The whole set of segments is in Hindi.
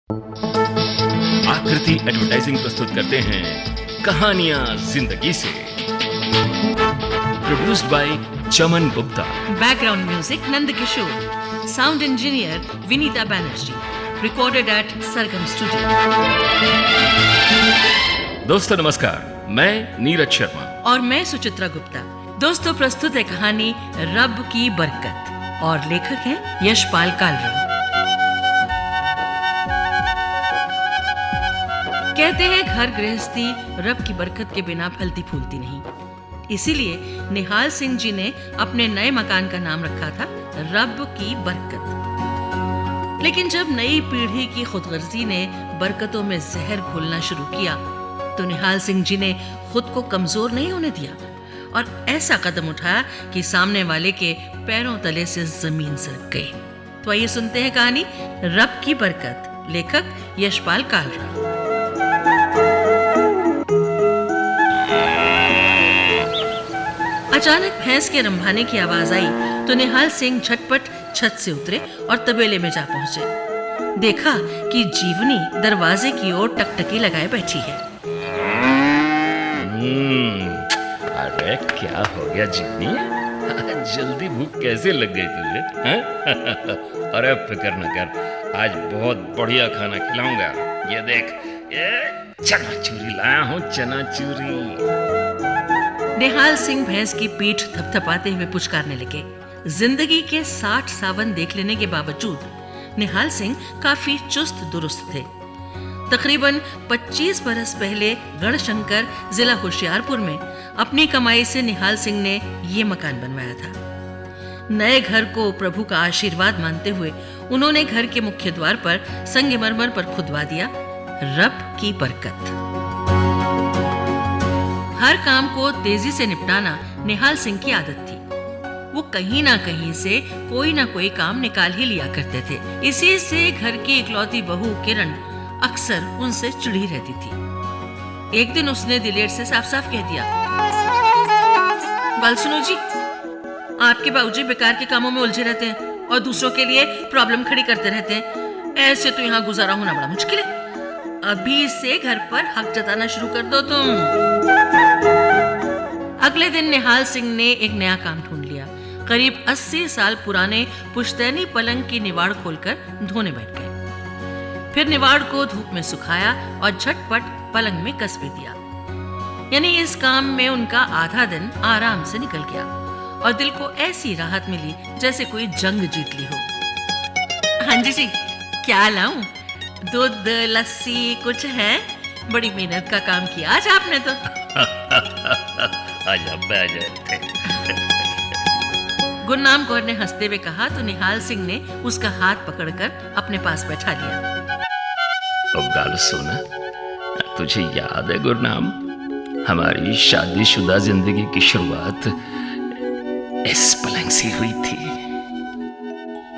आकृति एडवर्टाइजिंग प्रस्तुत करते हैं कहानियां जिंदगी से। Produced by Chaman Gupta. Background music Nand Kishore. Sound engineer Vinita Banerjee. Recorded at Sargam studio. दोस्तों नमस्कार, मैं नीरज शर्मा और मैं सुचित्रा गुप्ता। दोस्तों प्रस्तुत है कहानी रब की बरकत और लेखक हैं यशपाल कालरा। कहते हैं घर गृहस्थी रब की बरकत के बिना फलती फूलती नहीं। इसीलिए निहाल सिंह जी ने अपने नए मकान का नाम रखा था रब की बरकत। लेकिन जब नई पीढ़ी की खुदगर्जी ने बरकतों में जहर घोलना शुरू किया तो निहाल सिंह जी ने खुद को कमजोर नहीं होने दिया और ऐसा कदम उठाया कि सामने वाले के पैरों तले से जमीन सरक गई। तो आइए सुनते हैं कहानी रब की बरकत, लेखक यशपाल कालरा। अचानक भैंस के रंभाने की आवाज आई तो निहाल सिंह झटपट छत से उतरे और तबेले में जा पहुंचे। देखा कि जीवनी दरवाजे की ओर टकटकी लगाए बैठी है। अरे क्या हो गया जीवनी, जल्दी भूख कैसे लग गई तुझे? अरे फिक्र न कर, आज बहुत बढ़िया खाना खिलाऊंगा। ये देख, ये चनाचूरी लाया हूँ, चनाचूरी। निहाल सिंह भैंस की पीठ थपथपाते हुए पुचकारने लगे। जिंदगी के 60 सावन देख लेने के बावजूद निहाल सिंह काफी चुस्त दुरुस्त थे। तकरीबन 25 बरस पहले गढ़शंकर जिला होशियारपुर में अपनी कमाई से निहाल सिंह ने ये मकान बनवाया था। नए घर को प्रभु का आशीर्वाद मानते हुए उन्होंने घर के मुख्य द्वार पर संगमरमर पर खुदवा दिया रब की बरकत। हर काम को तेजी से निपटाना निहाल सिंह की आदत थी। वो कहीं ना कहीं से कोई ना कोई काम निकाल ही लिया करते थे। इसी से घर की इकलौती बहू किरण अक्सर उनसे चिढ़ी रहती थी। एक दिन उसने दिलेर से साफ साफ कह दिया, बाल सुनो जी, आपके बाबूजी बेकार के कामों में उलझे रहते हैं और दूसरों के लिए प्रॉब्लम खड़ी करते रहते हैं। ऐसे तो यहाँ गुजारा होना बड़ा मुश्किल है। अभी से घर पर हक जताना शुरू कर दो तुम। अगले दिन निहाल सिंह ने एक नया काम ढूंढ लिया। करीब 80 साल पुराने पुश्तैनी पलंग की निवाड़ खोलकर धोने बैठ गए। फिर निवाड़ को धूप में सुखाया और झटपट पलंग में कस भी दिया। यानी इस काम में उनका आधा दिन आराम से निकल गया और दिल को ऐसी राहत मिली जैसे कोई जंग जीत ली हो। हाँ जी, क्या लाऊं? दूध, लस्सी कुछ है? बड़ी मेहनत का काम किया आज आपने तो। गुरनाम कौर ने हंसते हुए कहा तो निहाल सिंह ने उसका हाथ पकड़कर अपने पास बैठा लिया। अब गाल सुना, तुझे याद है गुरनाम, हमारी शादीशुदा जिंदगी की शुरुआत इस पलंग से हुई थी।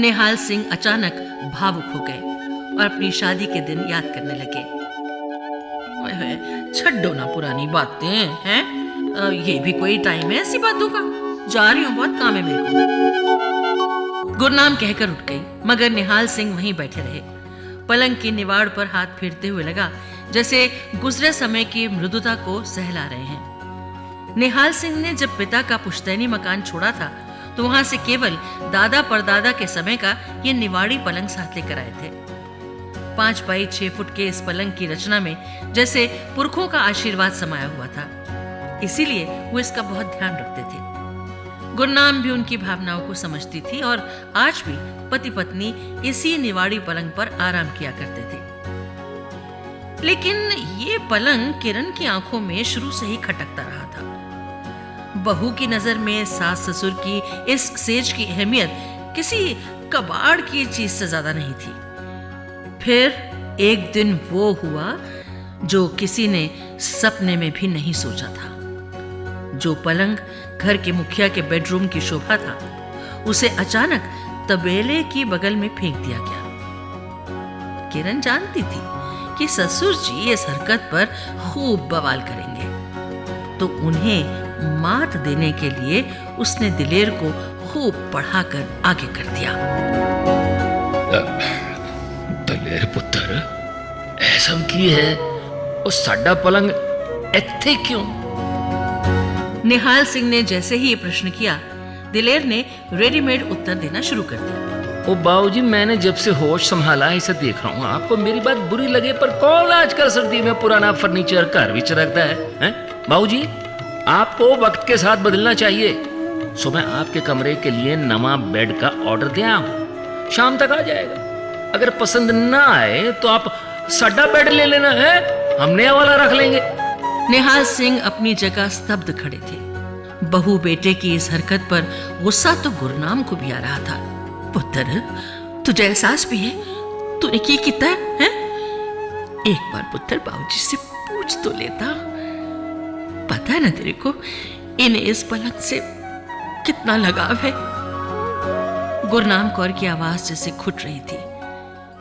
निहाल सिंह अचानक भावुक हो गए और अपनी शादी के दिन याद करने लगे। छड्डो ना पुरानी बातें हैं, ये भी कोई टाइम है ऐसी बातों का? जा रही हूँ, बहुत काम है मेरे को। गुरनाम कहकर उठ गई, मगर निहाल सिंह वहीं बैठे रहे। पलंग की निवाड़ पर हाथ फेरते हुए लगा जैसे गुजरे समय की मृदुता को सहला रहे हैं। निहाल सिंह ने जब पिता का पुश्तैनी मकान छोड़ा था तो वहां से केवल दादा परदादा के समय का ये निवाड़ी पलंग साथ लेकर आए थे। 5 बाई 6 फुट के इस पलंग की रचना में जैसे पुरखों का आशीर्वाद समाया हुआ था, इसीलिए वो इसका बहुत ध्यान रखते थे। गुरनाम भी उनकी भावनाओं को समझती थी और आज भी पति पत्नी इसी निवाड़ी पलंग पर आराम किया करते थे। लेकिन ये पलंग किरण की आंखों में शुरू से ही खटकता रहा था। बहू की नजर में सास ससुर की इस सेज की अहमियत किसी कबाड़ की चीज से ज्यादा नहीं थी। फिर एक दिन वो हुआ जो किसी ने सपने में भी नहीं सोचा था। जो पलंग घर के मुखिया के बेडरूम की शोभा था, उसे अचानक तबेले की बगल में फेंक दिया गया। किरण जानती थी कि ससुर जी इस हरकत पर खूब बवाल करेंगे, तो उन्हें मात देने के लिए उसने दिलेर को खूब बढ़ाकर आगे कर दिया। ਦਿਲੇਰ ਪੁੱਤਰ ਐਸਾ ਕੀ ਹੈ ਉਹ ਸਾਡਾ ਪਲੰਗ ਇੱਥੇ क्यों? निहाल सिंह ने जैसे ही ये प्रश्न किया, दिलेर ने रेडीमेड उत्तर देना शुरू कर दिया। ओ बाबूजी, मैंने जब से होश संभाला इसे देख रहा हूँ। आपको मेरी बात बुरी लगे पर कौन आजकल सर्दी में पुराना फर्नीचर घर विच रखता है? बाबूजी, आपको वक्त के साथ बदलना चाहिए। सो मैं आपके कमरे के लिए नवा बेड का ऑर्डर दिया हूँ, शाम तक आ जाएगा। अगर पसंद ना आए तो आप साडा बेड ले लेना है, हम नया वाला रख लेंगे। निहाल सिंह अपनी जगह स्तब्ध खड़े थे। बहू बेटे की इस हरकत पर गुस्सा तो गुरनाम को भी आ रहा था। पुत्र, तुझे एहसास भी है तूने की किता है? एक बार पुत्र बाबूजी से पूछ तो लेता। पता है ना तेरे को इन्हें इस पलंग से कितना लगाव है। गुरनाम कौर की आवाज जैसे घुट रही थी,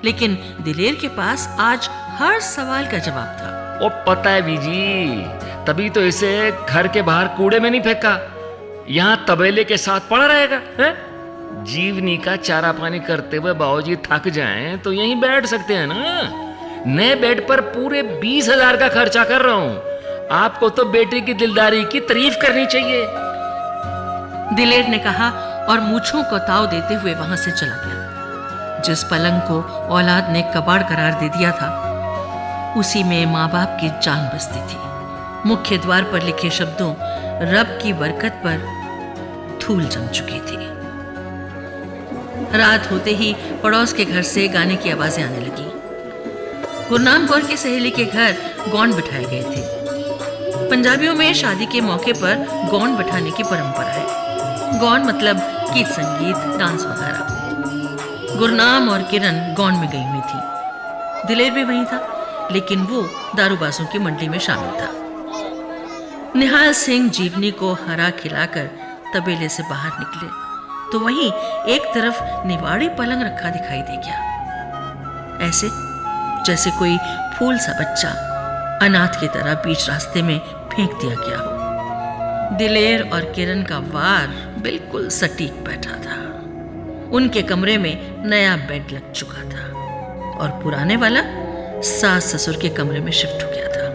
लेकिन दिलेर के पास आज हर सवाल का जवाब था। वो पता है बीजी, तभी तो इसे घर के बाहर कूड़े में नहीं फेंका, यहाँ तबेले के साथ पड़ा रहेगा है? जीवनी का चारा पानी करते हुए बाबूजी थक जाएं तो यहीं बैठ सकते हैं ना। नए बेड पर पूरे 20,000 का खर्चा कर रहा हूं। आपको तो बेटे की दिलदारी की तारीफ करनी चाहिए। दिलेर ने कहा और मूंछों को ताव देते हुए वहां से चला गया। जिस पलंग को औलाद ने कबाड़ करार दे दिया था, उसी में माँ बाप की जान बसती थी। मुख्य द्वार पर लिखे शब्दों रब की बरकत पर धूल जम चुकी थी। रात होते ही पड़ोस के घर से गाने की आवाजें आने लगी। गुरनाम कौर की सहेली के घर गौन बिठाए गए थे। पंजाबियों में शादी के मौके पर गौन बिठाने की परंपरा है। गौन मतलब गीत संगीत डांस वगैरह। गुरनाम और किरण गौन में गई हुई थी। दिलेर भी वहीं था, लेकिन वो दारूबाजों की मंडली में शामिल था। निहाल सिंह जीवनी को हरा खिलाकर तबेले से बाहर निकले तो वहीं एक तरफ निवाड़ी पलंग रखा दिखाई दे गया। ऐसे जैसे कोई फूल सा बच्चा अनाथ की तरह बीच रास्ते में फेंक दिया गया हो। दिलेर और किरण का वार बिल्कुल सटीक बैठा था। उनके कमरे में नया बेड लग चुका था और पुराने वाला सास ससुर के कमरे में शिफ्ट हो गया था।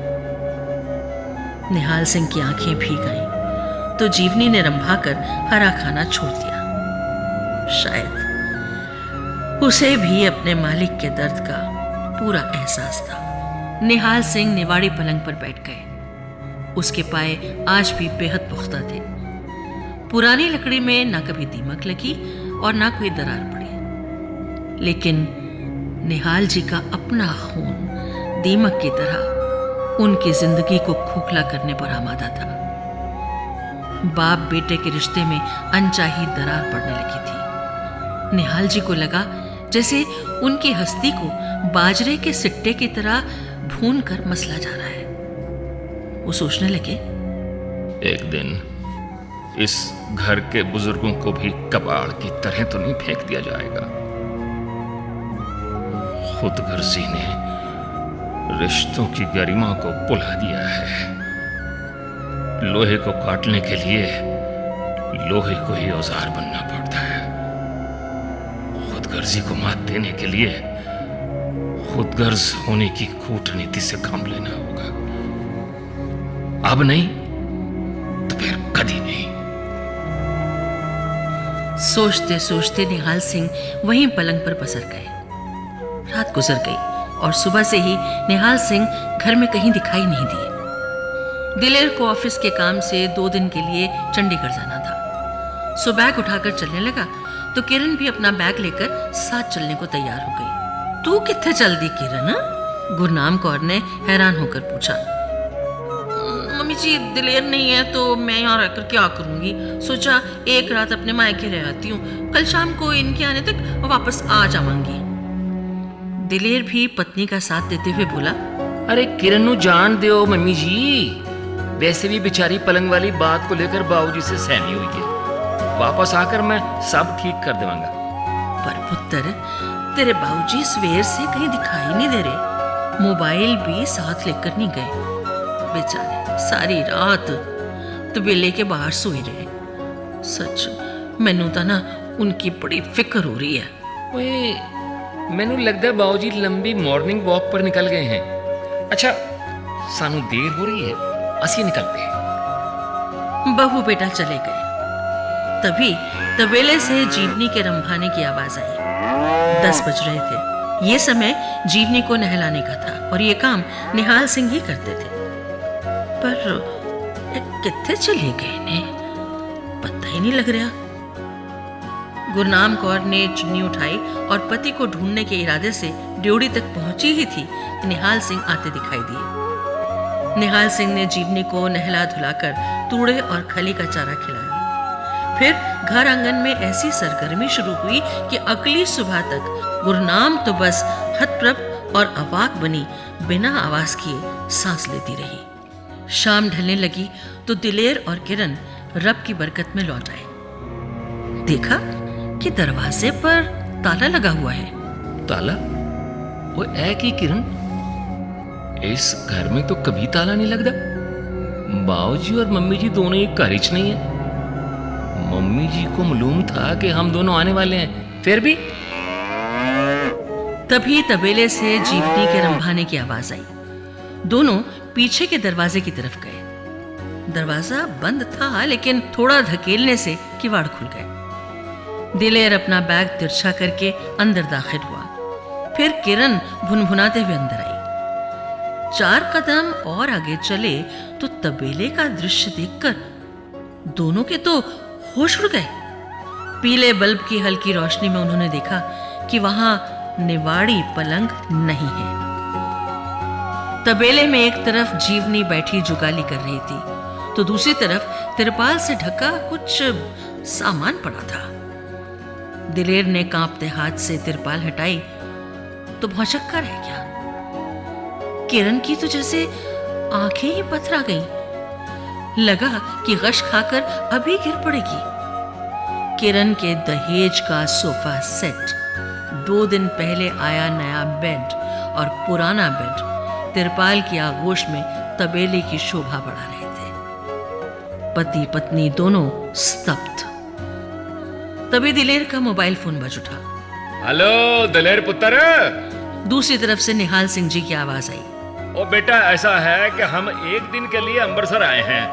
निहाल सिंह की आंखें भीग आईं तो जीवनी ने रंभाकर हरा खाना छोड़ दिया। शायद उसे भी अपने मालिक के दर्द का पूरा एहसास था। निहाल सिंह निवाड़ी पलंग पर बैठ गए। उसके पाए आज भी बेहद पुख्ता थे। पुरानी लकड़ी में ना कभी दीमक लगी और ना कोई दरार पड़ी, लेकिन निहाल जी का अपना खून दीमक की तरह उनकी जिंदगी को खोखला करने पर आमादा था। बाप बेटे के रिश्ते में अनचाही दरार पड़ने लगी थी। निहाल जी को लगा जैसे उनकी हस्ती को बाजरे के सिट्टे की तरह भून कर मसला जा रहा है। वो सोचने लगे, एक दिन इस घर के बुजुर्गों को भी कबाड़ की तरह तो नहीं फेंक दिया जाएगा। खुदगर्जी ने रिश्तों की गरिमा को भुला दिया है। लोहे को काटने के लिए लोहे को ही औजार बनना पड़ता है। खुदगर्जी को मात देने के लिए खुदगर्ज होने की कूटनीति से काम लेना होगा। अब नहीं तो फिर कभी नहीं। सोचते सोचते निहाल सिंह वहीं पलंग पर पसर गए। रात गुजर गई और सुबह से ही निहाल सिंह घर में कहीं दिखाई नहीं दिए। दिलेर को ऑफिस के काम से 2 दिन के लिए चंडीगढ़ जाना था। सो बैग उठाकर चलने लगा तो किरण भी अपना बैग लेकर साथ चलने को तैयार हो गई। तू कित्थे चल दी किरण? गुरनाम कौर ने हैरान होकर पूछा। मम्मी जी, दिलेर नहीं है तो मैं यहाँ रहकर क्या करूंगी? सोचा एक रात अपने मायके रह आती हूँ, कल शाम को इनके आने तक वापस आ जाऊंगी। दिलेर भी पत्नी का साथ देते हुए बोला, अरे किरण नु जान दियो मम्मी जी, वैसे भी बेचारी पलंग वाली बात को लेकर बाबूजी से सहमी हुई है। वापस आकर मैं सब ठीक कर देवांगा। पर पुत्र, तेरे बाबूजी सवेर से कहीं दिखाई नहीं दे रहे। मोबाइल भी साथ लेकर नहीं गए। बेचारे सारी रात तबेले के बाहर सोए रहे। सच मैनू तो ना उनकी बड़ी फिक्र हो रही है। ओए मैनू लगता है बाबूजी लंबी मॉर्निंग वॉक पर निकल गए हैं। अच्छा सानू देर हो रही है, असी निकलते हैं। बहू बेटा चले गए। तभी तबेले से जीवनी के रंभाने की आवाज आई। 10 बज रहे थे। ये समय जीवनी को नहलाने का था और ये काम निहाल सिंह ही करते थे। पर कितने चले गए ने पता ही नहीं लग रहा। गुरनाम कौर ने चुन्नी उठाई और पति को ढूंढने के इरादे से ड्योढ़ी तक पहुंची ही थी कि निहाल सिंह आते दिखाई दिए। निहाल सिंह ने जीवनी को नहला धुलाकर तूड़े और खली का चारा खिलाया। फिर घर आंगन में ऐसी सरगर्मी शुरू हुई कि अगली सुबह तक गुरनाम तो बस हतप्रभ और अवाक बनी बिना आवाज किए सांस लेती रही। शाम ढलने लगी तो दिलेर और किरण रब की बरकत में लौट आए। देखा कि दरवाजे पर ताला लगा हुआ है। ताला? वो ऐ की किरण, इस घर में तो कभी ताला नहीं लगता। बाबूजी और मम्मी जी दोनों ही घर ही नहीं है। मम्मी जी को मालूम था कि हम दोनों आने वाले हैं, फिर भी। तभी तबेले से जीवनी के रंभाने की आवाज आई। दोनों पीछे के दरवाजे की तरफ गए। दरवाजा बंद था, लेकिन थोड़ा धकेलने से किवाड़ खुल गए। दिलेर अपना बैग तिरछा करके अंदर दाखिल हुआ। फिर किरण भुनभुनाते हुए अंदर आई। 4 कदम और आगे चले तो तबेले का दृश्य देखकर दोनों के तो होश उड़ गए। पीले बल्ब की हल्की रोशनी में उन्होंने देखा कि वहां निवाड़ी पलंग नहीं है। तबेले में एक तरफ जीवनी बैठी जुगाली कर रही थी तो दूसरी तरफ तिरपाल से ढका कुछ सामान पड़ा था। दिलेर ने कांपते हाथ से तिरपाल हटाई तो भौचक्का रह गया। किरण की तो जैसे आंखें ही पथरा गईं। लगा कि गश खाकर अभी गिर पड़ेगी। किरण के दहेज का सोफा सेट, 2 दिन पहले आया नया बेड और पुराना बेड तिरपाल की आगोश में तबेले की शोभा बढ़ा रहे थे। पति पत्नी दोनों स्तब्ध। तभी दिलेर का मोबाइल फोन बज उठा। हेलो दिलेर पुत्र। दूसरी तरफ से निहाल सिंह जी की आवाज आई। ओ बेटा, ऐसा है कि हम एक दिन के लिए अमृतसर आए हैं,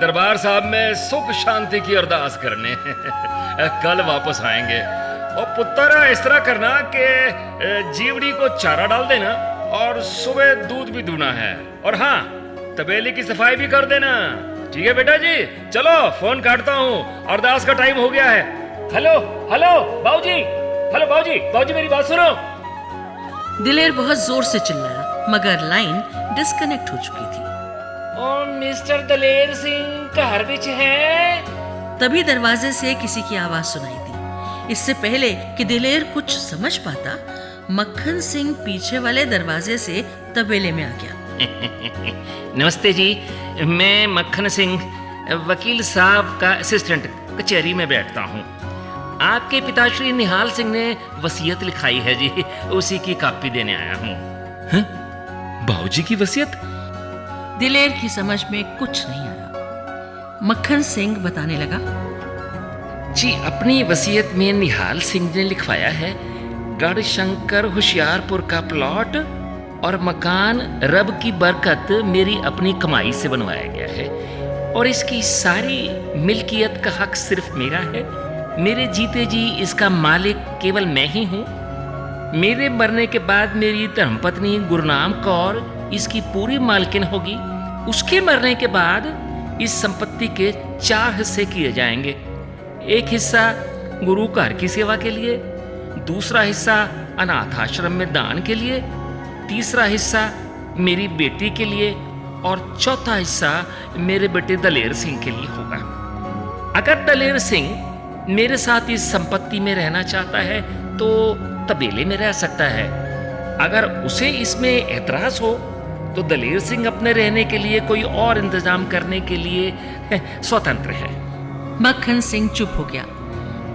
दरबार साहब में सुख शांति की अरदास करने। कल वापस आएंगे। और पुत्र इस तरह करना कि जीवड़ी को चारा डाल देना और सुबह दूध भी दूना है, और हाँ तबेले की सफाई भी कर देना। ठीक है बेटा जी, चलो फोन काटता हूँ, अरदास का टाइम हो गया है। हेलो हेलो बाबूजी, हेलो बाबूजी, बाबूजी मेरी बात सुनो। दिलेर बहुत जोर से चिल्लाया मगर लाइन डिस्कनेक्ट हो चुकी थी। ओ मिस्टर दलेर सिंह घर विच है? तभी दरवाजे से किसी की आवाज सुनाई दी। इससे पहले कि दिलेर कुछ समझ पाता, मक्खन सिंह पीछे वाले दरवाजे से तबेले में आ गया। नमस्ते जी, मैं मक्खन सिंह, वकील साहब का असिस्टेंट, कचहरी में बैठता हूँ। आपके पिताश्री निहाल सिंह ने वसीयत लिखाई है जी, उसी की कॉपी देने आया हूँ। बाबूजी की वसीयत? दिलेर की समझ में कुछ नहीं आया। मक्खन सिंह बताने लगा। जी अपनी वसीयत में निहाल सिंह ने लिखवाया है गढ़शंकर होशियारपुर का प्लॉट और मकान रब की बरकत मेरी अपनी कमाई से बनवाया गया है, और इसकी सारी मिल्कियत का हक सिर्फ मेरा है। मेरे जीते जी इसका मालिक केवल मैं ही हूँ। मेरे मरने के बाद मेरी धर्मपत्नी गुरनाम कौर इसकी पूरी मालकिन होगी। उसके मरने के बाद इस संपत्ति के 4 हिस्से किए जाएंगे। एक हिस्सा गुरु घर की सेवा के लिए, दूसरा हिस्सा अनाथ आश्रम में दान के लिए, तीसरा हिस्सा मेरी बेटी के लिए, और चौथा हिस्सा मेरे बेटे दलेर सिंह के लिए होगा। अगर दलेर सिंह मेरे साथ इस संपत्ति में रहना चाहता है तो तबेले में रह सकता है। अगर उसे इसमें एतराज हो तो दलेर सिंह अपने रहने के लिए कोई और इंतजाम करने के लिए स्वतंत्र है। मक्खन सिंह चुप हो गया।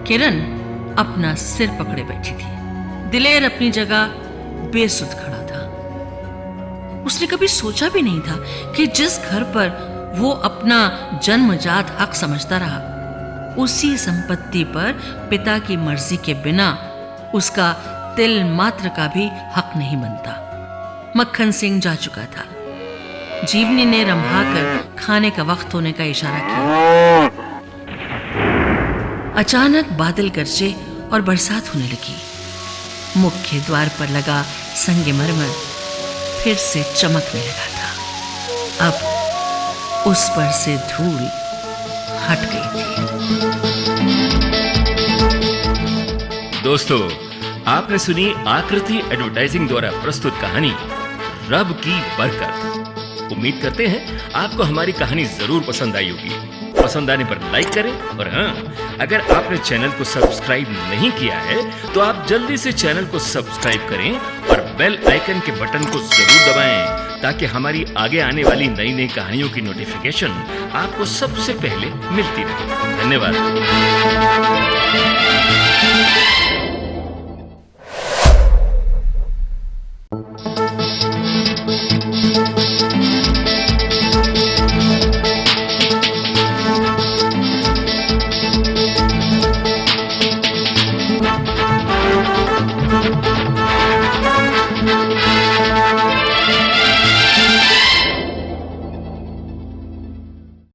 किरण अपना सिर पकड़े बैठी थी। दिलेर अपनी जगह बेसुध खड़ा था। उसने कभी सोचा भी नहीं था कि जिस घर पर वो अपना जन्मजात हक समझता रहा, उसी संपत्ति पर पिता की मर्जी के बिना उसका तिल मात्र का भी हक नहीं बनता। मक्खन सिंह जा चुका था। जीवनी ने रंभाकर खाने का वक्त होने का इशारा किया। अचानक बादल गरजे और बरसात होने लगी। मुख्य द्वार पर लगा संगमरमर फिर से चमकने लगा था। अब उस पर से धूल हट गई थी। दोस्तों, आपने सुनी आकृति एडवर्टाइजिंग द्वारा प्रस्तुत कहानी रब की बरकत। उम्मीद करते हैं आपको हमारी कहानी जरूर पसंद आई होगी। पसंद आने पर लाइक करें और हाँ, अगर आपने चैनल को सब्सक्राइब नहीं किया है तो आप जल्दी से चैनल को सब्सक्राइब करें और बेल आइकन के बटन को जरूर दबाएं ताकि हमारी आगे आने वाली नई नई कहानियों की नोटिफिकेशन आपको सबसे पहले मिलती रहे। धन्यवाद।